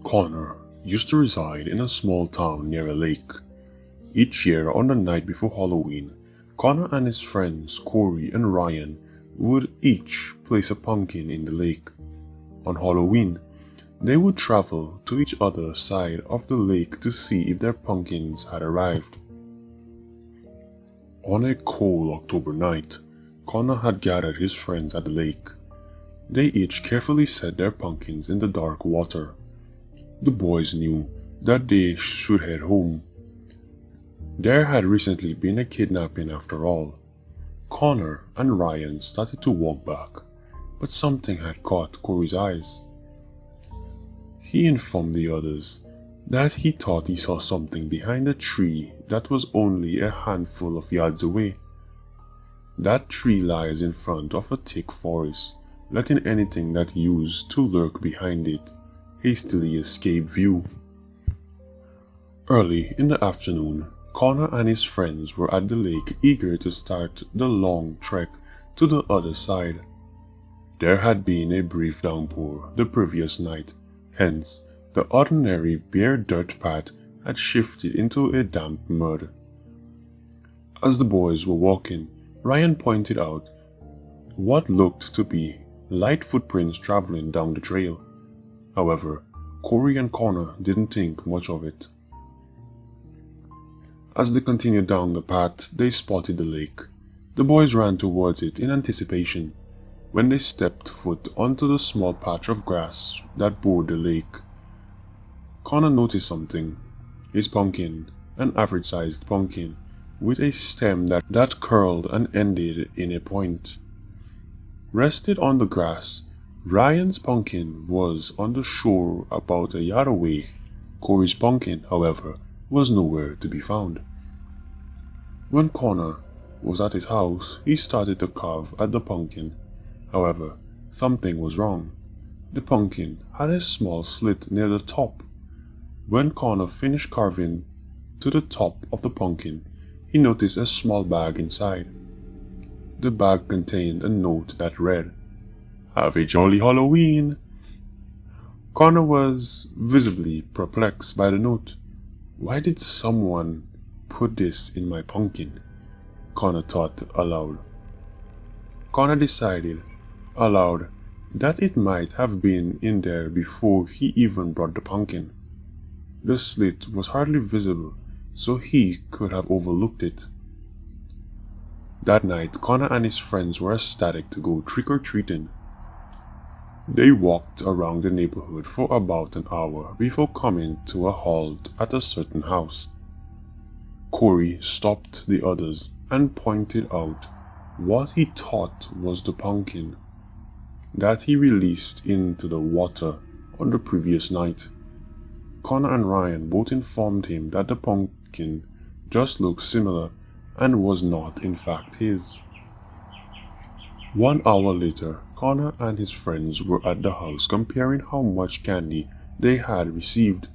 Connor used to reside in a small town near a lake. Each year on the night before Halloween, Connor and his friends Corey and Ryan would each place a pumpkin in the lake. On Halloween, they would travel to each other's side of the lake to see if their pumpkins had arrived. On a cold October night, Connor had gathered his friends at the lake. They each carefully set their pumpkins in the dark water. The boys knew that they should head home. There had recently been a kidnapping after all. Connor and Ryan started to walk back, but something had caught Corey's eyes. He informed the others that he thought he saw something behind a tree that was only a handful of yards away. That tree lies in front of a thick forest, letting anything that used to lurk behind it hastily escape view. Early in the afternoon, Connor and his friends were at the lake, eager to start the long trek to the other side. There had been a brief downpour the previous night, hence the ordinary bare dirt path had shifted into a damp mud. As the boys were walking, Ryan pointed out what looked to be light footprints traveling down the trail. However, Corey and Connor didn't think much of it. As they continued down the path, they spotted the lake. The boys ran towards it in anticipation. When they stepped foot onto the small patch of grass that bordered the lake, Connor noticed something. His pumpkin, an average-sized pumpkin, with a stem that curled and ended in a point, rested on the grass. Ryan's pumpkin was on the shore about a yard away. Corey's pumpkin, however, was nowhere to be found. When Connor was at his house, he started to carve at the pumpkin. However, something was wrong. The pumpkin had a small slit near the top. When Connor finished carving to the top of the pumpkin, he noticed a small bag inside. The bag contained a note that read, "Have a jolly Halloween." Connor was visibly perplexed by the note. Why did someone put this in my pumpkin? Connor thought aloud. Connor decided aloud that it might have been in there before he even brought the pumpkin. The slit was hardly visible, so he could have overlooked it. That night, Connor and his friends were ecstatic to go trick-or-treating. They walked around the neighborhood for about an hour before coming to a halt at a certain house. Corey stopped the others and pointed out what he thought was the pumpkin that he released into the water on the previous night. Connor and Ryan both informed him that the pumpkin just looked similar and was not in fact his. 1 hour later, Connor and his friends were at the house comparing how much candy they had received.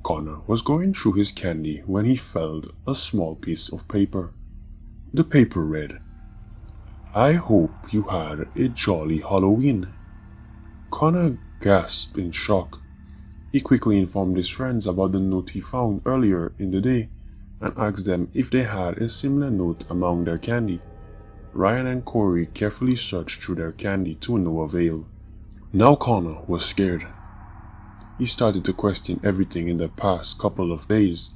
Connor was going through his candy when he felt a small piece of paper. The paper read, "I hope you had a jolly Halloween." Connor gasped in shock. He quickly informed his friends about the note he found earlier in the day and asked them if they had a similar note among their candy. Ryan and Corey carefully searched through their candy to no avail. Now Connor was scared. He started to question everything in the past couple of days.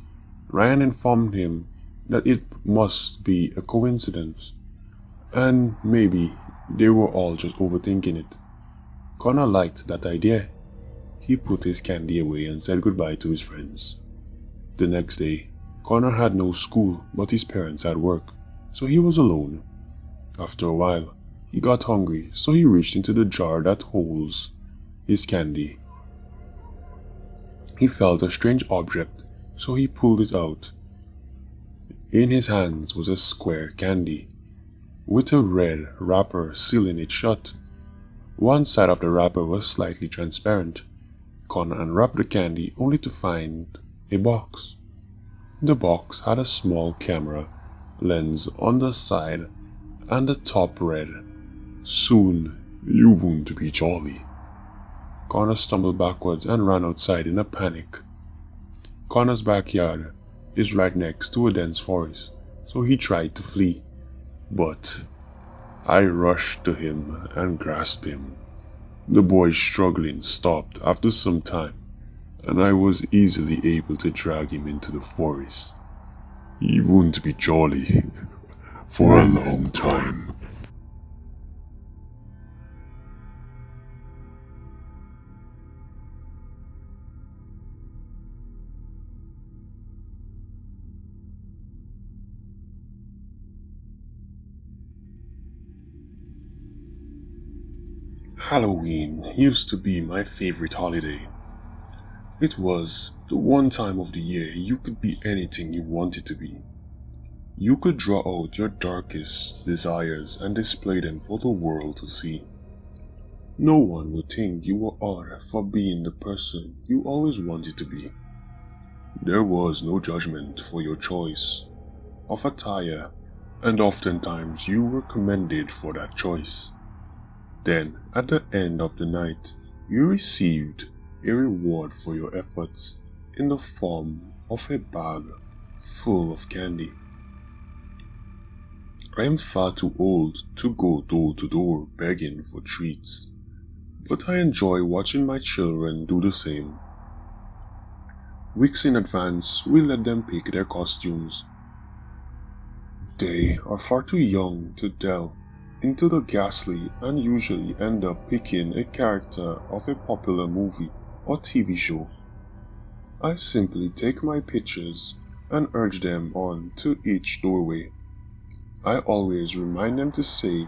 Ryan informed him that it must be a coincidence, and maybe they were all just overthinking it. Connor liked that idea. He put his candy away and said goodbye to his friends. The next day, Connor had no school, but his parents had work, so he was alone. After a while, he got hungry, so he reached into the jar that holds his candy. He felt a strange object, so he pulled it out. In his hands was a square candy, with a red wrapper sealing it shut. One side of the wrapper was slightly transparent. Connor unwrapped the candy only to find a box. The box had a small camera lens on the side and the top read, "Soon you won't be jolly." Connor stumbled backwards and ran outside in a panic. Connor's backyard is right next to a dense forest, so he tried to flee. But I rushed to him and grasped him. The boy struggling stopped after some time, and I was easily able to drag him into the forest. He won't be jolly for a long time. Halloween used to be my favorite holiday. It was the one time of the year you could be anything you wanted to be. You could draw out your darkest desires and display them for the world to see. No one would think you were odd for being the person you always wanted to be. There was no judgment for your choice of attire, and oftentimes you were commended for that choice. Then, at the end of the night, you received a reward for your efforts in the form of a bag full of candy. I am far too old to go door to door begging for treats, but I enjoy watching my children do the same. Weeks in advance, we let them pick their costumes. They are far too young to delve into the ghastly and usually end up picking a character of a popular movie or TV show. I simply take my pictures and urge them on to each doorway. I always remind them to say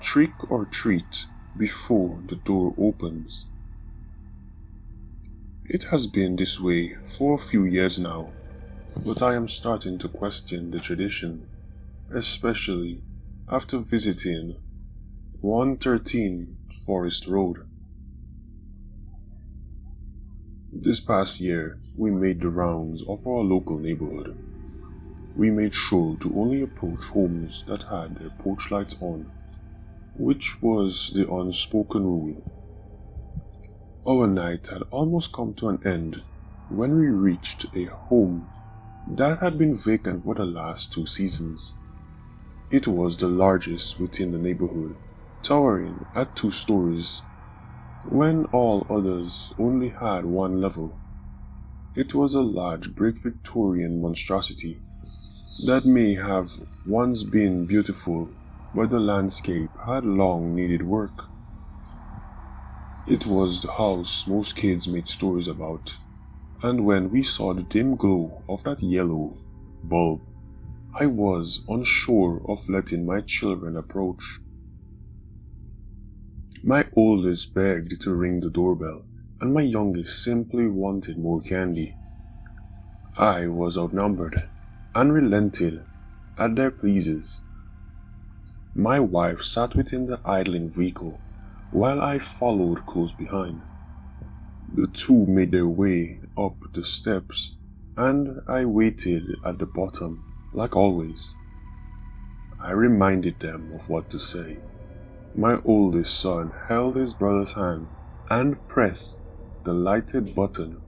trick or treat before the door opens. It has been this way for a few years now, but I am starting to question the tradition, especially after visiting 113 Forest Road. This past year, we made the rounds of our local neighborhood. We made sure to only approach homes that had their porch lights on, which was the unspoken rule. Our night had almost come to an end when we reached a home that had been vacant for the last 2 seasons. It was the largest within the neighborhood, towering at 2 stories, when all others only had 1 level. It was a large brick Victorian monstrosity that may have once been beautiful, but the landscape had long needed work. It was the house most kids made stories about, and when we saw the dim glow of that yellow bulb, I was unsure of letting my children approach. My oldest begged to ring the doorbell, and my youngest simply wanted more candy. I was outnumbered and relented at their pleases. My wife sat within the idling vehicle, while I followed close behind. The 2 made their way up the steps, and I waited at the bottom, like always. I reminded them of what to say. My oldest son held his brother's hand and pressed the lighted button.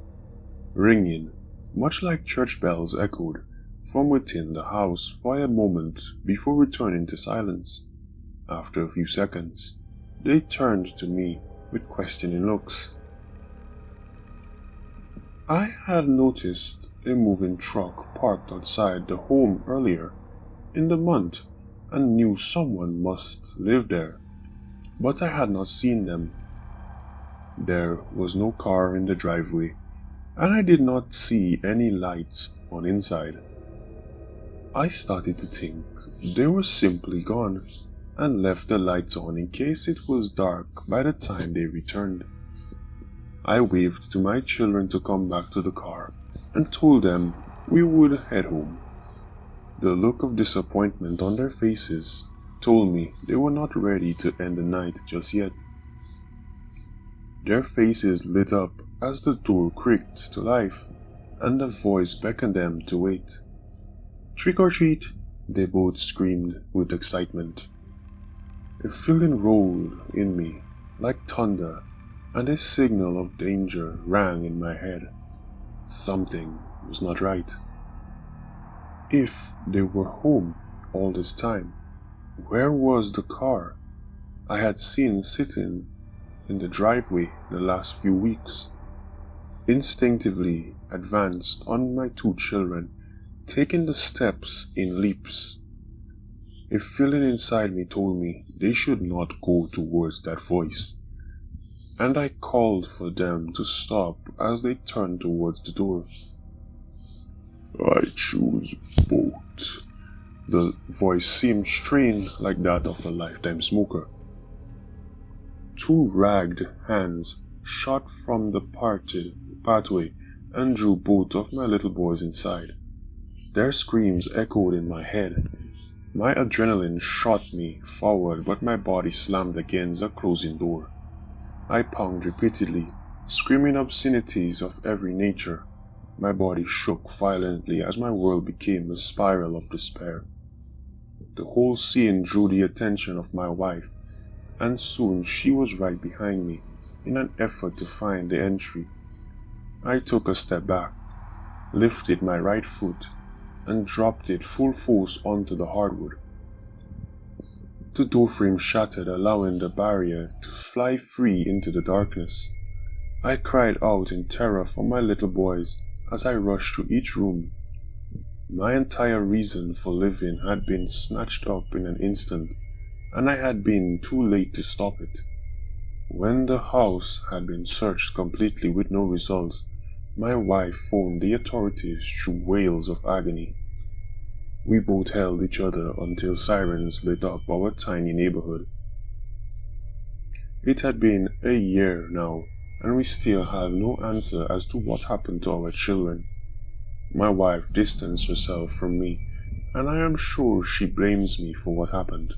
Ringing, much like church bells, echoed from within the house for a moment before returning to silence. After a few seconds, they turned to me with questioning looks. I had noticed a moving truck parked outside the home earlier in the month and knew someone must live there, but I had not seen them. There was no car in the driveway, and I did not see any lights on inside. I started to think they were simply gone and left the lights on in case it was dark by the time they returned. I waved to my children to come back to the car and told them we would head home. The look of disappointment on their faces told me they were not ready to end the night just yet. Their faces lit up as the door creaked to life and a voice beckoned them to wait. "Trick or treat," they both screamed with excitement. A feeling rolled in me like thunder, and a signal of danger rang in my head. Something was not right. If they were home all this time, where was the car I had seen sitting in the driveway the last few weeks? Instinctively advanced on my two children, taking the steps in leaps. A feeling inside me told me they should not go towards that voice, and I called for them to stop as they turned towards the door. I choose both. The voice seemed strained like that of a lifetime smoker. Two ragged hands shot from the pathway and drew both of my little boys inside. Their screams echoed in my head. My adrenaline shot me forward, but my body slammed against a closing door. I pounded repeatedly, screaming obscenities of every nature. My body shook violently as my world became a spiral of despair. The whole scene drew the attention of my wife, and soon she was right behind me in an effort to find the entry. I took a step back, lifted my right foot, and dropped it full force onto the hardwood. The doorframe shattered, allowing the barrier to fly free into the darkness. I cried out in terror for my little boys as I rushed to each room. My entire reason for living had been snatched up in an instant, and I had been too late to stop it. When the house had been searched completely with no results, my wife phoned the authorities through wails of agony. We both held each other until sirens lit up our tiny neighborhood. It had been a year now, and we still have no answer as to what happened to our children. My wife distanced herself from me, and I am sure she blames me for what happened.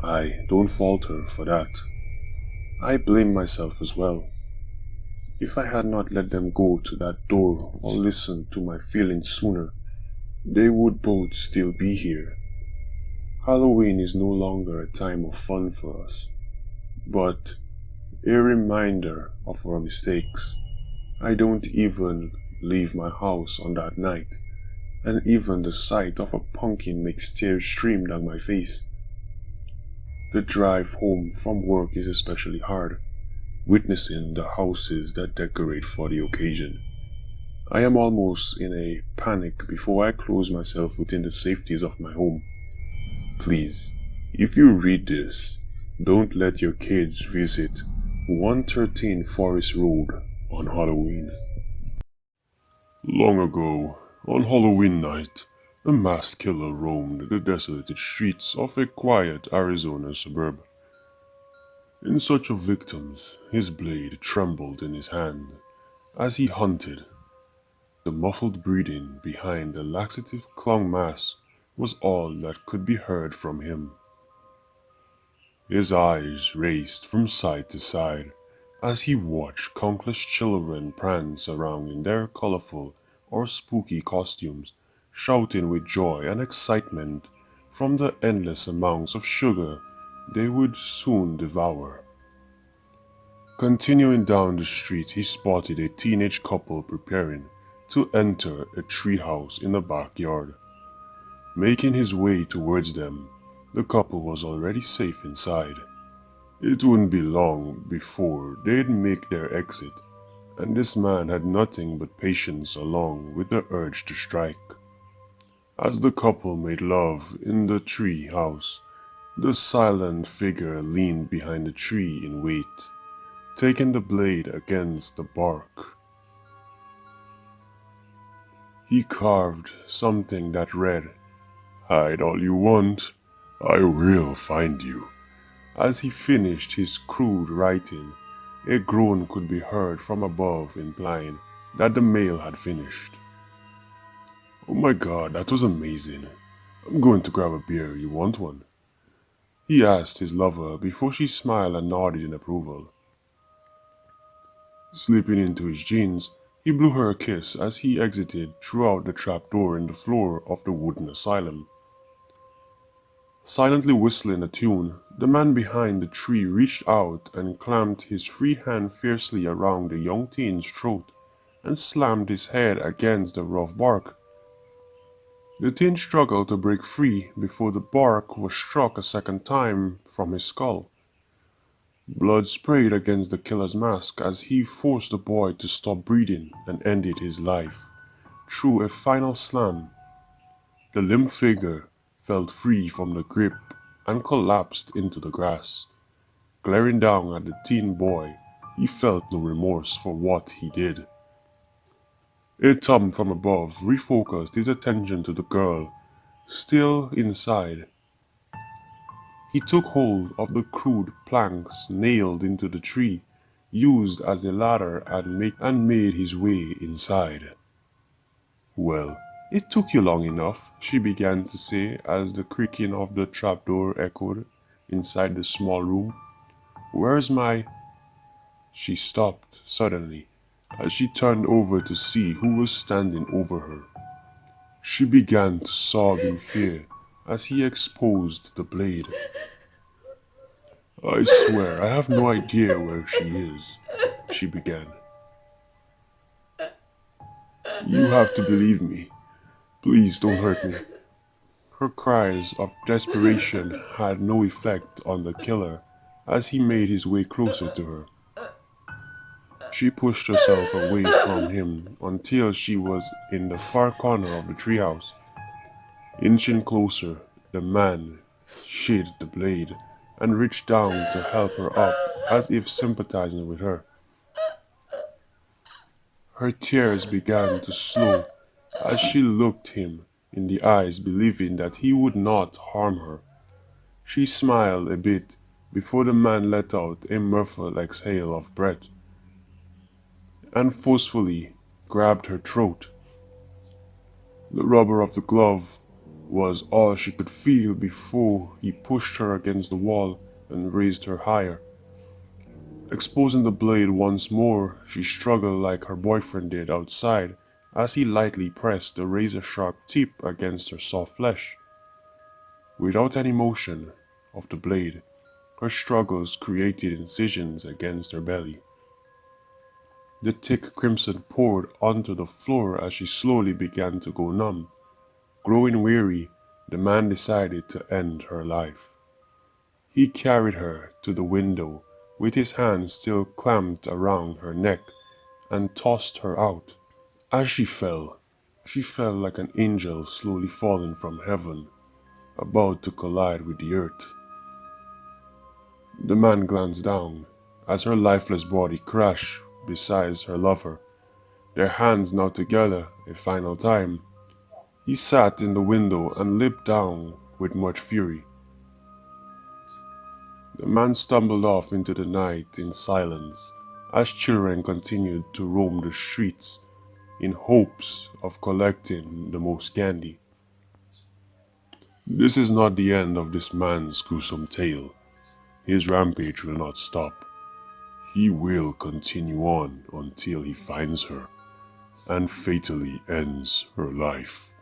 I don't fault her for that. I blame myself as well. If I had not let them go to that door or listened to my feelings sooner, they would both still be here. Halloween is no longer a time of fun for us, but a reminder of our mistakes. I don't even leave my house on that night, and even the sight of a pumpkin makes tears stream down my face. The drive home from work is especially hard, witnessing the houses that decorate for the occasion. I am almost in a panic before I close myself within the safeties of my home. Please, if you read this, don't let your kids visit 113 Forest Road on Halloween. Long ago, on Halloween night, a masked killer roamed the desolated streets of a quiet Arizona suburb. In search of victims, his blade trembled in his hand as he hunted. The muffled breathing behind the laxative clown mask was all that could be heard from him. His eyes raced from side to side as he watched countless children prance around in their colorful or spooky costumes, shouting with joy and excitement from the endless amounts of sugar they would soon devour. Continuing down the street, he spotted a teenage couple preparing to enter a treehouse in the backyard. Making his way towards them, the couple was already safe inside. It wouldn't be long before they'd make their exit, and this man had nothing but patience along with the urge to strike. As the couple made love in the tree house, the silent figure leaned behind the tree in wait, taking the blade against the bark. He carved something that read, "Hide all you want, I will find you." As he finished his crude writing, a groan could be heard from above implying that the mail had finished. "Oh my God, that was amazing. I'm going to grab a beer, you want one?" he asked his lover before she smiled and nodded in approval. Slipping into his jeans, he blew her a kiss as he exited through the trapdoor in the floor of the wooden asylum. Silently whistling a tune, The man behind the tree reached out and clamped his free hand fiercely around the young teen's throat and slammed his head against the rough bark. The teen struggled to break free before the bark was struck a second time from his skull. Blood sprayed against the killer's mask as he forced the boy to stop breathing and ended his life. Through a final slam, the limp figure fell free from the grip and collapsed into the grass. Glaring down at the teen boy, he felt no remorse for what he did. A thumb from above refocused his attention to the girl, still inside. He took hold of the crude planks nailed into the tree, used as a ladder and made his way inside. "Well, it took you long enough," she began to say as the creaking of the trapdoor echoed inside the small room. "Where's my—" She stopped suddenly as she turned over to see who was standing over her. She began to sob in fear as he exposed the blade. "I swear I have no idea where she is," she began. "You have to believe me. Please don't hurt me." Her cries of desperation had no effect on the killer as he made his way closer to her. She pushed herself away from him until she was in the far corner of the treehouse. Inching closer, the man sheathed the blade and reached down to help her up as if sympathizing with her. Her tears began to slow as she looked him in the eyes, believing that he would not harm her. She smiled a bit before the man let out a muffled exhale of breath and forcefully grabbed her throat. The rubber of the glove was all she could feel before he pushed her against the wall and raised her higher. Exposing the blade once more, she struggled like her boyfriend did outside as he lightly pressed the razor-sharp tip against her soft flesh. Without any motion of the blade, her struggles created incisions against her belly. The thick crimson poured onto the floor as she slowly began to go numb. Growing weary, the man decided to end her life. He carried her to the window with his hands still clamped around her neck and tossed her out. As she fell like an angel slowly falling from heaven, about to collide with the earth. The man glanced down as her lifeless body crashed beside her lover, their hands now together a final time. He sat in the window and leaped down with much fury. The man stumbled off into the night in silence as children continued to roam the streets in hopes of collecting the most candy. This is not the end of this man's gruesome tale. His rampage will not stop. He will continue on until he finds her and fatally ends her life.